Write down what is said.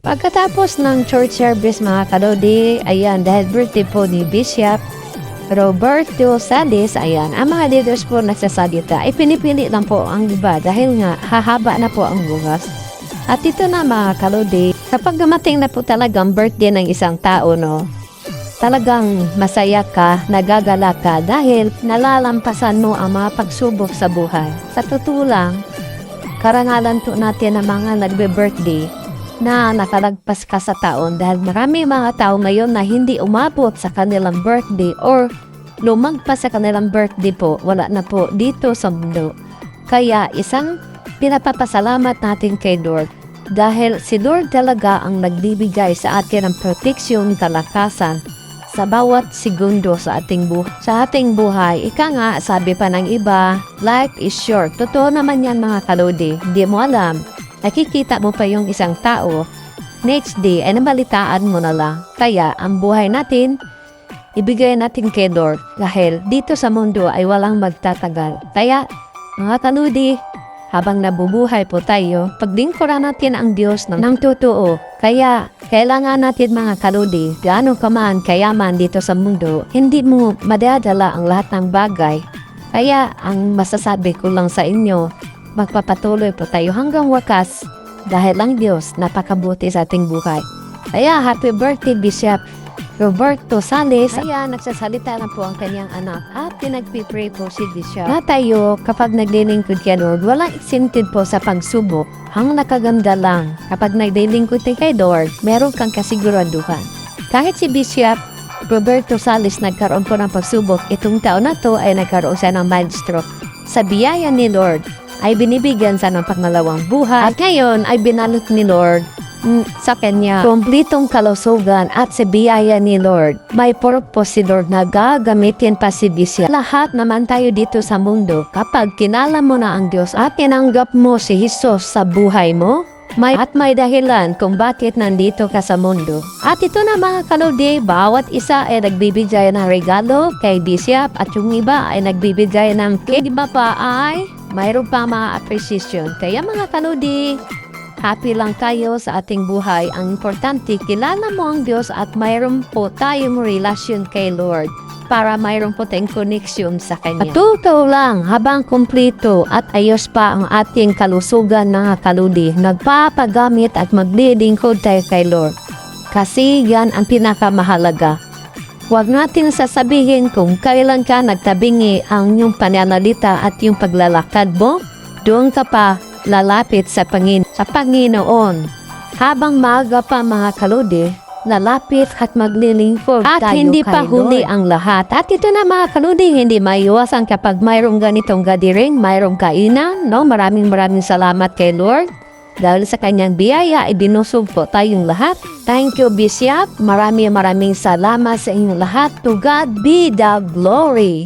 Pagkatapos ng church service mga kalodi, ayan, dahil birthday po ni Bishop Roberto Salis, ayan, ang mga leaders po nagsasalita, ay pinipili lang po ang iba dahil nga hahaba na po ang bukas. At ito na mga kalodi, kapag dumating na po talagang birthday ng isang tao, no, talagang masaya ka, nagagala ka dahil nalalampasan mo ang mga pagsubok sa buhay. Sa totoo lang, karangalan po natin ng mga nagbe-birthday na nakalagpas ka sa taon dahil marami mga tao ngayon na hindi umabot sa kanilang birthday or lumagpas sa kanilang birthday po, wala na po dito sa mundo. Kaya isang pinapapasalamat natin kay Lord dahil si Lord talaga ang nagbibigay sa atin ng proteksyon, kalakasan sa bawat segundo sa ating buhay. Ika nga, sabi pa ng iba, life is short. Totoo naman yan mga kalodi, hindi mo alam. Nakikita mo pa yung isang tao, next day ay nabalitaan mo na lang. Kaya ang buhay natin, ibigay natin kay Lord dahil dito sa mundo ay walang magtatagal. Kaya mga kaludi, habang nabubuhay po tayo, paglingkuran natin ang Diyos ng totoo. Kaya kailangan natin mga kaludi, gaano ka man kayaman dito sa mundo, hindi mo madadala ang lahat ng bagay. Kaya ang masasabi ko lang sa inyo, magpapatuloy po tayo hanggang wakas dahil ang Diyos napakabuti sa ating buhay. Kaya happy birthday Bishop Roberto Salis. Kaya nagsasalita na po ang kanyang anak at pinagpipray po si Bishop na tayo kapag naglilingkod kay Lord, walang exempted po sa pagsubok. Ang nakaganda lang, kapag naglilingkod kay Lord, meron kang kasiguraduhan. Kahit si Bishop Roberto Salis nagkaroon po ng pagsubok, itong taon na to ay nagkaroon siya ng mild stroke. Sa biyaya ni Lord, ay binibigyan sa ng pangalawang buhay. At ngayon ay binalot ni Lord sa kanya kumplitong kalusugan at sa biyaya ni Lord. May purpose si Lord na gagamitin pa si Bishop. Lahat naman tayo dito sa mundo, kapag kinala mo na ang Diyos at tinanggap mo si Jesus sa buhay mo, may dahilan kung bakit nandito ka sa mundo. At ito na mga kaludi, bawat isa ay nagbibigay ng regalo kay Bishop at yung iba ay nagbibigay ng cake. Iba pa ay mayroon pa mga appreciation. Kaya mga kaludi, happy lang tayo sa ating buhay. Ang importante, kilala mo ang Diyos at mayroon po tayong relasyon kay Lord para mayroon po tayong connection sa Kanya. At totoo lang, habang kumplito at ayos pa ang ating kalusugan mga kaludi, nagpapagamit at maglilingkod tayo kay Lord. Kasi yan ang pinakamahalaga. Huwag natin sasabihin kung kailan ka nagtabingi ang iyong pananalita at yung paglalakad mo, doon ka pa lalapit sa Panginoon. Habang maaga pa mga kaludi, lalapit at maglilingkod at tayo hindi pa huli ang lahat. At ito na mga kaludi, hindi maiwasan kapag mayroong ganitong gathering, mayroong kainan. No? Maraming salamat kay Lord. Dahil sa kanyang biyaya, ibinusog po tayong lahat. Thank you, Bishop. Maraming salamat sa inyong lahat. To God be the glory.